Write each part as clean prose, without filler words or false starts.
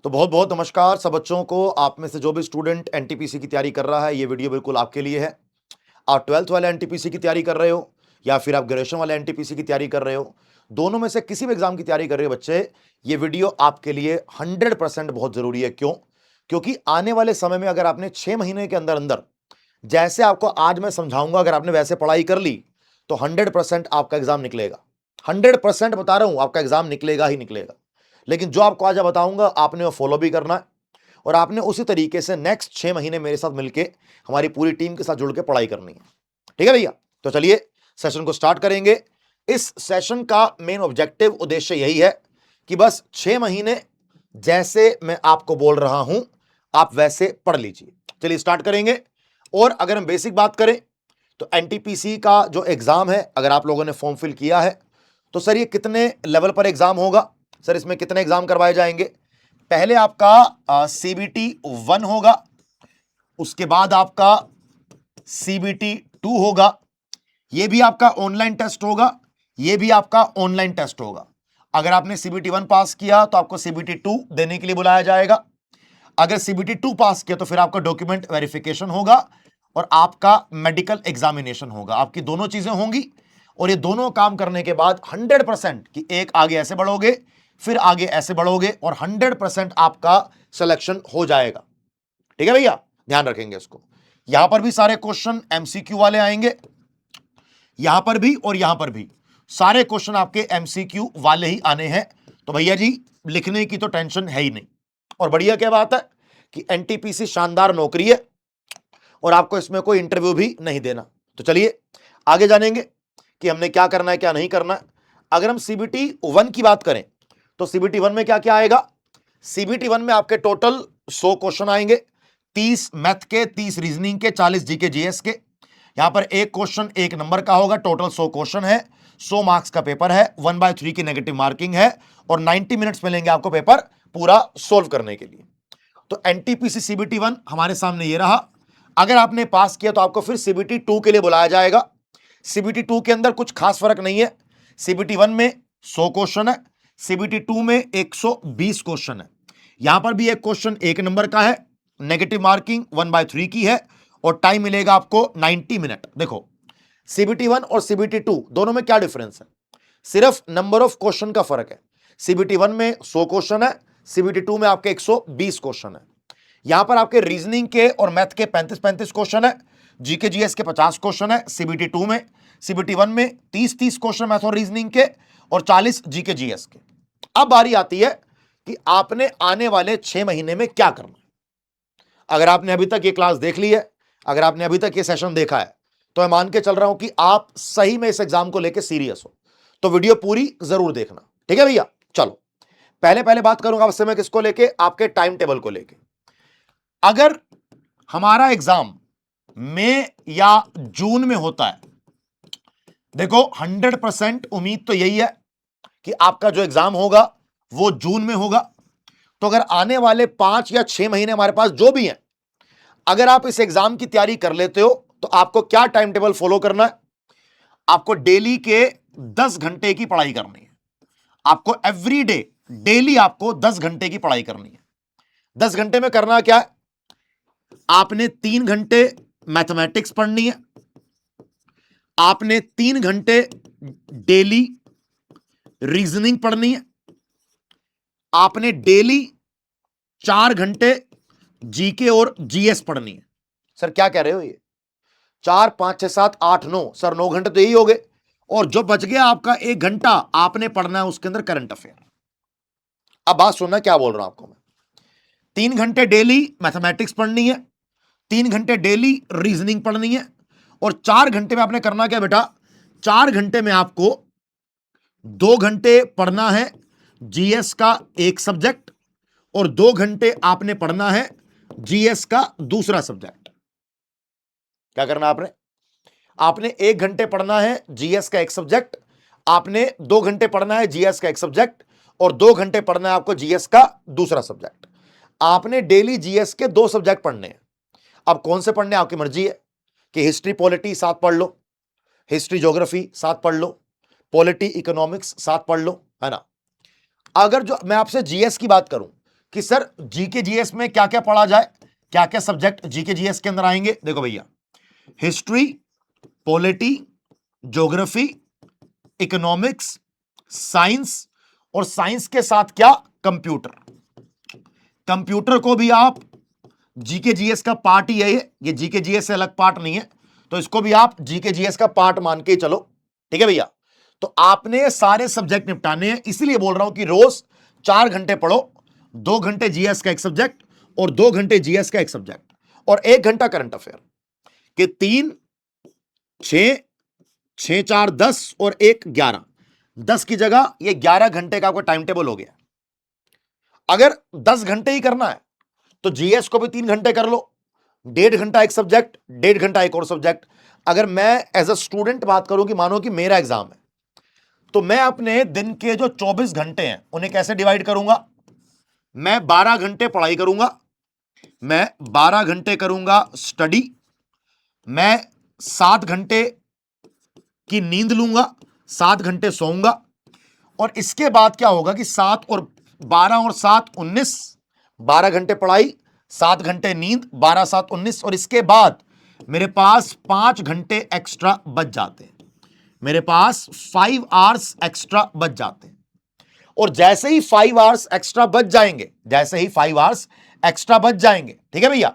तो बहुत बहुत नमस्कार सब बच्चों को। आप में से जो भी स्टूडेंट एनटीपीसी की तैयारी कर रहा है, ये वीडियो बिल्कुल आपके लिए है। आप 12th वाले एनटीपीसी की तैयारी कर रहे हो या फिर आप ग्रेजुएशन वाले एनटीपीसी की तैयारी कर रहे हो, दोनों में से किसी भी एग्जाम की तैयारी कर रहे हो बच्चे, ये वीडियो आपके लिए 100% बहुत जरूरी है। क्यों? क्योंकि आने वाले समय में अगर आपने 6 महीने के अंदर अंदर जैसे आपको आज मैं समझाऊंगा, अगर आपने वैसे पढ़ाई कर ली तो 100% आपका एग्जाम निकलेगा। 100% बता रहा हूं, आपका एग्जाम निकलेगा ही निकलेगा। लेकिन जो आपको आज बताऊंगा आपने वो फॉलो भी करना है और आपने उसी तरीके से नेक्स्ट 6 महीने मेरे साथ मिलकर हमारी पूरी टीम के साथ जुड़ के पढ़ाई करनी है। ठीक है भैया? तो चलिए सेशन को स्टार्ट करेंगे। इस सेशन का मेन ऑब्जेक्टिव उद्देश्य यही है कि बस 6 महीने जैसे मैं आपको बोल रहा हूं आप वैसे पढ़ लीजिए। चलिए स्टार्ट करेंगे। और अगर हम बेसिक बात करें तो एनटीपीसी का जो एग्जाम है, अगर आप लोगों ने फॉर्म फिल किया है तो सर ये कितने लेवल पर एग्जाम होगा? सर इसमें कितने एग्जाम करवाए जाएंगे? पहले आपका सीबीटी 1 होगा, उसके बाद आपका सीबीटी 2 होगा, ये भी आपका ऑनलाइन टेस्ट होगा, ये भी आपका ऑनलाइन टेस्ट होगा। अगर आपने सीबीटी 1 पास किया तो आपको सीबीटी 2 देने के लिए बुलाया जाएगा। अगर सीबीटी 2 पास किया तो फिर आपका डॉक्यूमेंट वेरिफिकेशन होगा और आपका मेडिकल एग्जामिनेशन होगा। आपकी दोनों चीजें होंगी और ये दोनों काम करने के बाद 100% कि एक आगे ऐसे बढ़ोगे फिर आगे ऐसे बढ़ोगे और 100% आपका सिलेक्शन हो जाएगा। ठीक है भैया? ध्यान रखेंगे इसको। यहां पर भी सारे क्वेश्चन एमसीक्यू वाले आएंगे, यहां पर भी और यहां पर भी सारे क्वेश्चन आपके एमसीक्यू वाले ही आने हैं। तो भैया जी लिखने की तो टेंशन है ही नहीं। और बढ़िया क्या बात है कि एनटीपीसी शानदार नौकरी है और आपको इसमें कोई इंटरव्यू भी नहीं देना। तो चलिए आगे जानेंगे कि हमने क्या करना है क्या नहीं करना है। अगर हम सीबीटी 1 की बात करें तो सीबीटी 1 में क्या क्या आएगा? सीबीटी 1 में आपके टोटल 100 क्वेश्चन आएंगे, 30 मैथ के, 30 रीजनिंग के, 40 जीके जीएस के। यहां पर एक क्वेश्चन 1 नंबर का होगा। टोटल 100 क्वेश्चन है, 100 मार्क्स का पेपर है, 1/3 की नेगेटिव मार्किंग है और 90 मिनट्स मिलेंगे आपको पेपर पूरा सोल्व करने के लिए। तो एनटीपीसी सीबीटी 1 हमारे सामने ये रहा। अगर आपने पास किया तो आपको फिर सीबीटी 2 के लिए बुलाया जाएगा। सीबीटी 2 के अंदर कुछ खास फर्क नहीं है। सीबीटी 1 में 100 क्वेश्चन है, सीबीटी 2 में 120 क्वेश्चन है। यहां पर भी एक क्वेश्चन 1 नंबर का है, नेगेटिव मार्किंग 1/3 की है और टाइम मिलेगा आपको 90 मिनट। देखो सीबीटी 1 और सीबीटी 2 दोनों में क्या डिफरेंस है? सिर्फ नंबर ऑफ क्वेश्चन का फर्क है। सीबीटी 1 में 100 क्वेश्चन है, सीबीटी 2 में आपके 120 क्वेश्चन है। यहां पर आपके रीजनिंग के और मैथ के 35-35 क्वेश्चन है, जीके जीएस के 50 क्वेश्चन है सीबीटी 2 में। सीबीटी 1 में 30-30 क्वेश्चन मैथ और रीजनिंग के और 40 जीके जीएस के। अब बारी आती है कि आपने आने वाले 6 महीने में क्या करना है। अगर आपने अभी तक ये क्लास देख ली है, अगर आपने अभी तक ये सेशन देखा है, तो मैं मान के चल रहा हूं कि आप सही में इस एग्जाम को लेकर सीरियस हो। तो वीडियो पूरी जरूर देखना। ठीक है भैया? चलो पहले पहले बात करूंगा आपसे मैं किसको लेके, आपके टाइम टेबल को लेके। अगर हमारा एग्जाम मई या जून में होता है, देखो 100% उम्मीद तो यही है कि आपका जो एग्जाम होगा वो जून में होगा। तो अगर आने वाले 5 या 6 महीने हमारे पास जो भी हैं, अगर आप इस एग्जाम की तैयारी कर लेते हो तो आपको क्या टाइम टेबल फॉलो करना है? आपको डेली के 10 घंटे की पढ़ाई करनी है। आपको एवरी डे डेली आपको 10 घंटे की पढ़ाई करनी है। 10 घंटे में करना क्या है? आपने 3 घंटे मैथमेटिक्स पढ़नी है, आपने 3 घंटे डेली रीजनिंग पढ़नी है, आपने डेली 4 घंटे जीके और जीएस पढ़नी है। सर क्या कह रहे हो? ये 4 5 6 7 8 9, सर 9 घंटे तो यही हो गए और जो बच गया आपका 1 घंटा आपने पढ़ना है उसके अंदर करंट अफेयर। अब बात सुनना क्या बोल रहा हूं आपको मैं। 3 घंटे डेली मैथमेटिक्स पढ़नी है, 3 घंटे डेली रीजनिंग पढ़नी है और 4 घंटे में आपने करना क्या बेटा? 4 घंटे में आपको 2 घंटे पढ़ना है जीएस का एक सब्जेक्ट और 2 घंटे आपने पढ़ना है जीएस का दूसरा सब्जेक्ट। क्या करना आपने? आपने 1 घंटे पढ़ना है जीएस का एक सब्जेक्ट, आपने 2 घंटे पढ़ना है जीएस का एक सब्जेक्ट और 2 घंटे पढ़ना है आपको जीएस का दूसरा सब्जेक्ट। आपने डेली जीएस के 2 सब्जेक्ट पढ़ने हैं। अब कौन से पढ़ने आपकी मर्जी है कि हिस्ट्री पॉलिटी साथ पढ़ लो, हिस्ट्री ज्योग्राफी साथ पढ़ लो, पॉलिटी इकोनॉमिक्स साथ पढ़ लो, है ना। अगर जो मैं आपसे जीएस की बात करूं कि सर जीके जीएस में क्या क्या पढ़ा जाए, क्या क्या सब्जेक्ट जीके जीएस के अंदर आएंगे। देखो भैया, history, polity, geography, economics, science, और साइंस के साथ क्या, कंप्यूटर। कंप्यूटर को भी आप जीके जीएस का पार्ट ही है, ये जीके जीएस से अलग पार्ट नहीं है, तो इसको भी आप जीके जीएस का पार्ट मान के चलो। ठीक है भैया, तो आपने सारे सब्जेक्ट निपटाने हैं, इसीलिए बोल रहा हूं कि रोज 4 घंटे पढ़ो, 2 घंटे जीएस का एक सब्जेक्ट और 2 घंटे जीएस का एक सब्जेक्ट और 1 घंटा करंट अफेयर के 3, 6, 6, 4, 10 और 1, 11, 10 की जगह ये 11 घंटे का आपका टाइम टेबल हो गया। अगर 10 घंटे ही करना है तो जीएस को भी 3 घंटे कर लो, 1.5 घंटा एक सब्जेक्ट, 1.5 घंटा एक और सब्जेक्ट। अगर मैं एज अ स्टूडेंट बात करूं कि मानो कि मेरा एग्जाम है, तो मैं अपने दिन के जो 24 घंटे हैं उन्हें कैसे डिवाइड करूंगा, मैं 12 घंटे पढ़ाई करूंगा, मैं 12 घंटे करूंगा स्टडी, मैं 7 घंटे की नींद लूंगा, 7 घंटे सोऊंगा, और इसके बाद क्या होगा कि 7 और 12 और 7 19, 12 घंटे पढ़ाई, 7 घंटे नींद, 12 7 19, और इसके बाद मेरे पास 5 घंटे एक्स्ट्रा बच जाते हैं, मेरे पास 5 आवर्स एक्स्ट्रा बच जाते हैं। और जैसे ही 5 आवर्स एक्स्ट्रा बच जाएंगे, जैसे ही 5 आवर्स एक्स्ट्रा बच जाएंगे, ठीक है भैया,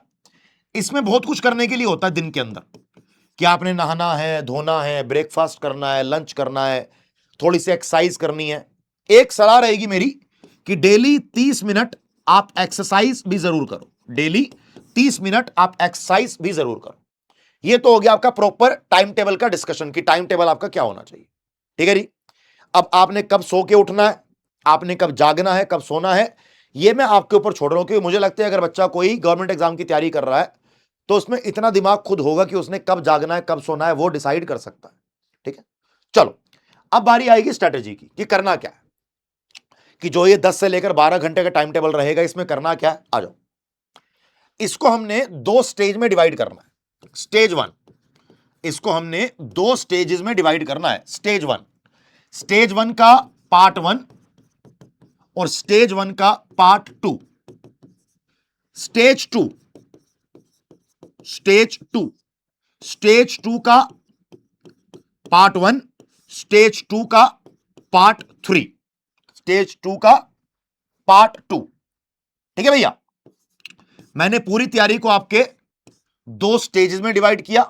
इसमें बहुत कुछ करने के लिए होता है दिन के अंदर, कि आपने नहाना है, धोना है, ब्रेकफास्ट करना है, लंच करना है, थोड़ी सी एक्सरसाइज करनी है। एक सलाह रहेगी मेरी कि डेली 30 मिनट आप एक्सरसाइज भी जरूर करो, डेली 30 मिनट आप एक्सरसाइज भी जरूर करो। ये तो हो गया आपका प्रॉपर टाइम टेबल का डिस्कशन कि टाइम टेबल आपका क्या होना चाहिए। ठीक है जी, अब आपने कब सो के उठना है, आपने कब जागना है, कब सोना है, ये मैं आपके ऊपर छोड़ रहा हूं, क्योंकि मुझे लगता है अगर बच्चा कोई गवर्नमेंट एग्जाम की तैयारी कर रहा है तो उसमें इतना दिमाग खुद होगा कि उसने कब जागना है, कब सोना है, वो डिसाइड कर सकता है। ठीक है, चलो अब बारी आएगी स्ट्रेटेजी की कि करना क्या है, कि जो ये 10 से लेकर 12 घंटे का टाइम टेबल रहेगा, इसमें करना क्या है। आ जाओ, इसको हमने 2 स्टेज में डिवाइड करना है। स्टेज 1, इसको हमने 2 स्टेजेस में डिवाइड करना है। स्टेज 1, स्टेज 1 का पार्ट 1 और स्टेज 1 का पार्ट 2। स्टेज 2, स्टेज 2, स्टेज 2 का पार्ट 1, स्टेज 2 का पार्ट 3, स्टेज 2 का पार्ट 2। ठीक है भैया, मैंने पूरी तैयारी को आपके 2 स्टेजेस में डिवाइड किया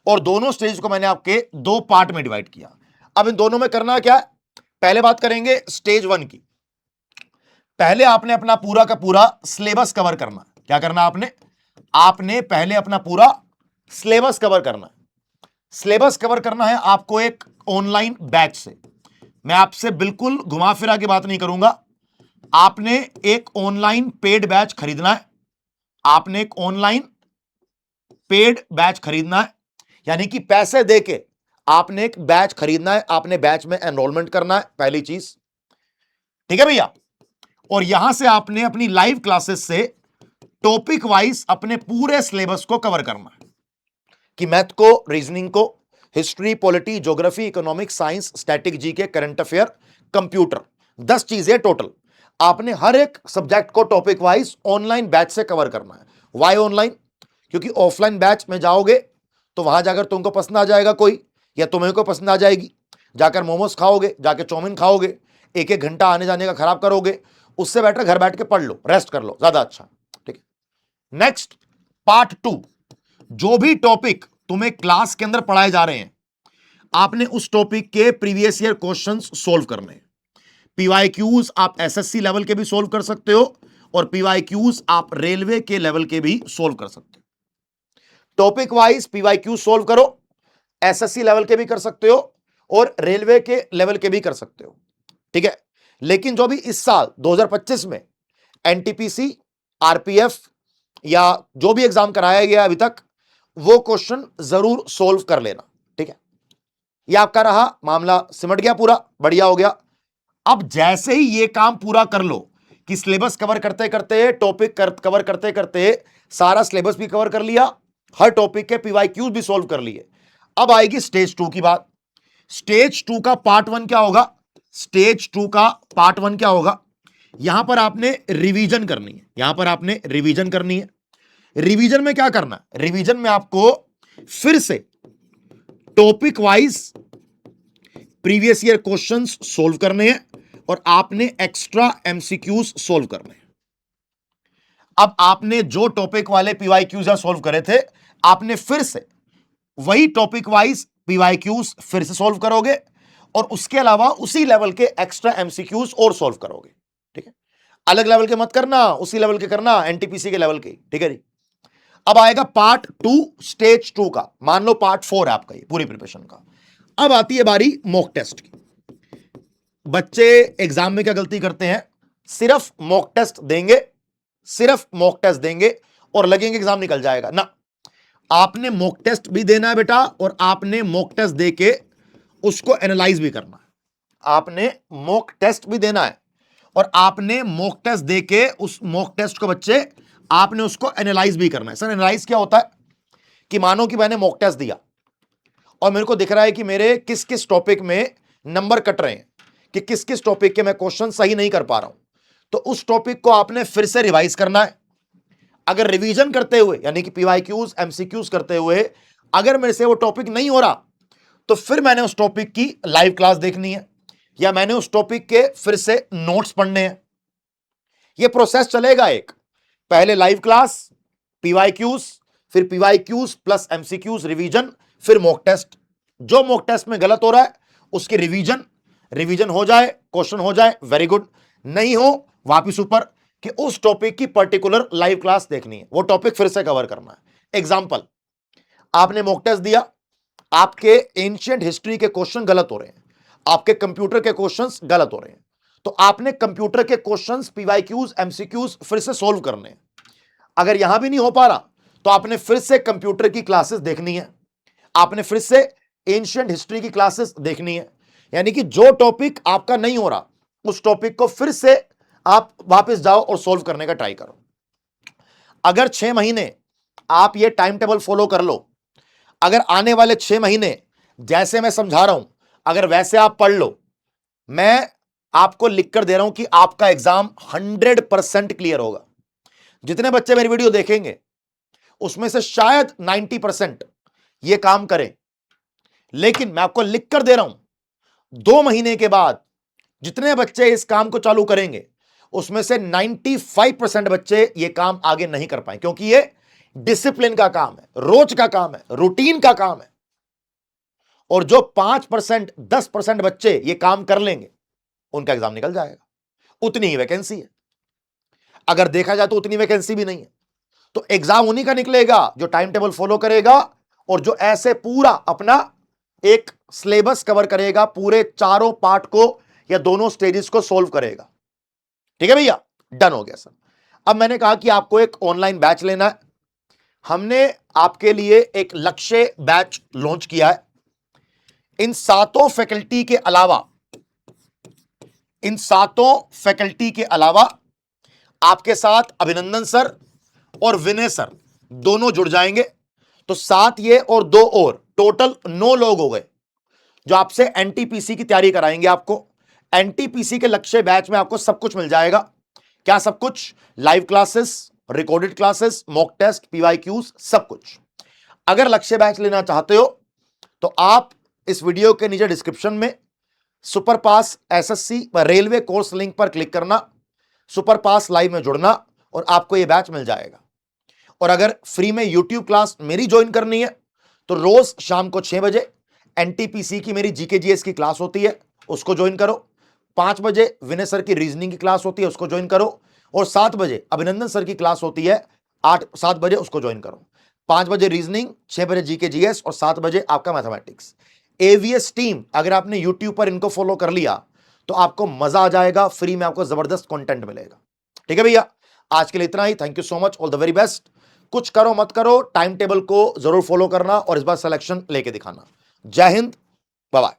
और दोनों स्टेज को मैंने आपके 2 पार्ट में डिवाइड किया। अब इन दोनों में करना क्या है, पहले बात करेंगे स्टेज 1 की। पहले आपने अपना पूरा का पूरा सिलेबस कवर करना है। क्या करना आपने, आपने पहले अपना पूरा सिलेबस कवर करना है। सिलेबस कवर करना है आपको एक ऑनलाइन बैच से। मैं आपसे बिल्कुल घुमा फिरा की बात नहीं करूंगा, आपने एक ऑनलाइन पेड बैच खरीदना है, आपने एक ऑनलाइन पेड बैच खरीदना है, यानी कि पैसे देके आपने एक बैच खरीदना है, आपने बैच में एनरोलमेंट करना है, पहली चीज। ठीक है भैया, और यहां से आपने अपनी लाइव क्लासेस से टॉपिक वाइज अपने पूरे सिलेबस को कवर करना है, कि मैथ को, रीजनिंग को, history, polity, geography, economics, science, static, GK, current affair, computer, 10 चीजें टोटल आपने हर एक सब्जेक्ट को टॉपिक वाइज ऑनलाइन बैच से कवर करना है। वाई ऑनलाइन, क्योंकि ऑफलाइन बैच में जाओगे तो वहां जाकर तुमको पसंद आ जाएगा कोई, या तुम्हें को पसंद आ जाएगी, जाकर मोमोज खाओगे, जाकर चाउमीन खाओगे, 1-1 घंटा आने जाने का खराब करोगे, उससे बेटर घर बैठ के पढ़ लो, रेस्ट कर लो, ज्यादा अच्छा। ठीक है, नेक्स्ट पार्ट 2, जो भी टॉपिक तुम्हें क्लास के अंदर पढ़ाए जा रहे हैं, आपने उस टॉपिक के प्रीवियस ईयर क्वेश्चंस सोल्व करने हैं। पीवाईक्यूज आप एसएससी लेवल के भी सोल्व कर सकते हो और पीवाईक्यूज आप रेलवे के लेवल के भी सोल्व कर सकते हो। टॉपिक वाइज पीवाईक्यू सोल्व करो, एसएससी लेवल के भी कर सकते हो और रेलवे के लेवल के भी कर सकते हो। ठीक है, लेकिन जो भी इस साल 2025 में एनटीपीसी, आरपीएफ या जो भी एग्जाम कराया गया अभी तक, वो क्वेश्चन जरूर सोल्व कर लेना। ठीक है, ये आपका रहा, मामला सिमट गया, पूरा बढ़िया हो गया। अब जैसे ही ये काम पूरा कर लो कि सिलेबस कवर करते करते, टॉपिक कवर करते करते सारा सिलेबस भी कवर कर लिया, हर टॉपिक के पीवाईक्यूज भी सोल्व कर लिए, अब आएगी स्टेज 2 की बात। स्टेज 2 का पार्ट 1 क्या होगा, स्टेज 2 का पार्ट 1 क्या होगा, यहां पर आपने रिवीजन करनी है, यहां पर आपने रिवीजन करनी है। रिवीजन में क्या करना है? रिवीजन में आपको फिर से topic wise previous year questions solve करने हैं और आपने एक्स्ट्रा एमसीक्यूज सोल्व करने हैं। अब आपने जो टॉपिक वाले पीवाईक्यूज सोल्व करे थे, आपने फिर से वही टॉपिक वाइज पीवाईक्यूज फिर से सोल्व करोगे और उसके अलावा उसी लेवल के एक्स्ट्रा एमसीक्यूज और सोल्व करोगे। ठीक है, अलग लेवल के मत करना, उसी लेवल के करना, एनटीपीसी के लेवल के। ठीक है जी। अब आएगा पार्ट 2 स्टेज 2 का। मान लो पार्ट 4 है आपका ये पूरी प्रिपरेशन का। अब आती है बारी मॉक टेस्ट की। बच्चे एग्जाम में क्या गलती करते हैं? सिर्फ मॉक टेस्ट देंगे, सिर्फ मॉक टेस्ट देंगे और लगेंगे एग्जाम निकल जाएगा ना। आपने मॉक टेस्ट भी देना है बेटा और आपने मॉक टेस्ट देके उसको एनालाइज भी करना है। आपने मॉक टेस्ट भी देना है और आपने मॉक टेस्ट देके उस मॉक टेस्ट को बच्चे आपने उसको एनालाइज भी करना है। सर एनालाइज क्या होता है? कि मानो कि मैंने मॉक टेस्ट दिया और मेरे को दिख रहा है कि मेरे किस किस टॉपिक में नंबर कट रहे हैं, कि किस किस टॉपिक के मैं क्वेश्चन सही नहीं कर पा रहा हूं, तो उस टॉपिक को आपने फिर से रिवाइज करना है। अगर रिवीजन करते हुए यानी कि पीवाईक्यूज एमसीक्यूज करते हुए अगर मेरे से वो टॉपिक नहीं हो रहा, तो फिर मैंने उस टॉपिक की लाइव क्लास देखनी है या मैंने उस टॉपिक के फिर से नोट्स पढ़ने हैं। ये प्रोसेस चलेगा, एक पहले लाइव क्लास, पीवाईक्यूज, फिर पीवाईक्यूज प्लस एमसीक्यूज रिवीजन, फिर मॉक टेस्ट। जो मॉक टेस्ट में गलत हो रहा है उसकी रिवीजन हो जाए, क्वेश्चन हो जाए, वेरी गुड। नहीं हो वापिस ऊपर कि उस टॉपिक की पर्टिकुलर लाइव क्लास देखनी है, वो टॉपिक फिर से कवर करना है। एग्जांपल, आपने मॉक टेस्ट दिया, आपके एंशिएंट हिस्ट्री के क्वेश्चन गलत हो रहे हैं, आपके कंप्यूटर के क्वेश्चंस गलत हो रहे हैं, तो आपने कंप्यूटर के क्वेश्चंस पीवाईक्यूज एमसीक्यूज फिर से सोल्व करने हैं। अगर यहां भी नहीं हो पा रहा तो आपने फिर से कंप्यूटर की क्लासेस देखनी है, आपने फिर से एंशिएंट हिस्ट्री की क्लासेस देखनी है। यानी कि जो टॉपिक आपका नहीं हो रहा उस टॉपिक को फिर से आप वापस जाओ और सोल्व करने का ट्राई करो। अगर 6 महीने आप ये टाइम टेबल फॉलो कर लो, अगर आने वाले 6 महीने जैसे मैं समझा रहा हूं अगर वैसे आप पढ़ लो, मैं आपको लिखकर दे रहा हूं कि आपका एग्जाम 100% क्लियर होगा। जितने बच्चे मेरी वीडियो देखेंगे उसमें से शायद 90% ये काम करें, लेकिन मैं आपको लिखकर दे रहा हूं 2 महीने के बाद जितने बच्चे इस काम को चालू करेंगे उसमें से 95% बच्चे ये काम आगे नहीं कर पाए, क्योंकि ये डिसिप्लिन का काम है, रोज का काम है, रूटीन का काम है। और जो 5% 10% बच्चे ये काम कर लेंगे उनका एग्जाम निकल जाएगा। उतनी ही वैकेंसी है, अगर देखा जाए तो उतनी वैकेंसी भी नहीं है। तो एग्जाम उन्हीं का निकलेगा जो टाइम टेबल फॉलो करेगा और जो ऐसे पूरा अपना एक सिलेबस कवर करेगा, पूरे चारों पार्ट को या दोनों स्टेजेस को सोल्व करेगा। ठीक है भैया, डन हो गया सर। अब मैंने कहा कि आपको एक ऑनलाइन बैच लेना है। हमने आपके लिए एक लक्ष्य बैच लॉन्च किया है। इन सातों फैकल्टी के अलावा आपके साथ अभिनंदन सर और विनय सर दोनों जुड़ जाएंगे। तो 7 ये और 2 और टोटल 9 लोग हो गए जो आपसे एनटीपीसी की तैयारी कराएंगे। आपको एनटीपीसी के लक्ष्य बैच में आपको सब कुछ मिल जाएगा। क्या सब कुछ? Live classes, recorded classes, mock test, PYQs, सब कुछ। अगर लक्ष्य बैच लेना चाहते हो तो आप इस वीडियो के नीचे डिस्क्रिप्शन में सुपर पास एसएससी रेलवे कोर्स लिंक पर क्लिक करना, सुपर पास लाइव में जुड़ना और आपको यह बैच मिल जाएगा। और अगर फ्री में यूट्यूब क्लास मेरी ज्वाइन करनी है तो रोज शाम को 6 बजे एनटीपीसी की मेरी जीके जीएस की क्लास होती है, उसको ज्वाइन करो। 5 बजे विनय सर की रीजनिंग की क्लास होती है, उसको ज्वाइन करो। और 7 बजे अभिनंदन सर की क्लास होती है, 7 बजे उसको ज्वाइन करो। 5 बजे रीजनिंग, 6 बजे जीके जीएस और 7 बजे आपका मैथमेटिक्स। एवीएस टीम, अगर आपने यूट्यूब पर इनको फॉलो कर लिया तो आपको मजा आ जाएगा, फ्री में आपको जबरदस्त कंटेंट मिलेगा। ठीक है भैया, आज के लिए इतना ही। Thank you so much, all the very best. कुछ करो मत करो, टाइम टेबल को जरूर फॉलो करना और इस बार सिलेक्शन लेके दिखाना। जय हिंद, बाय बाय।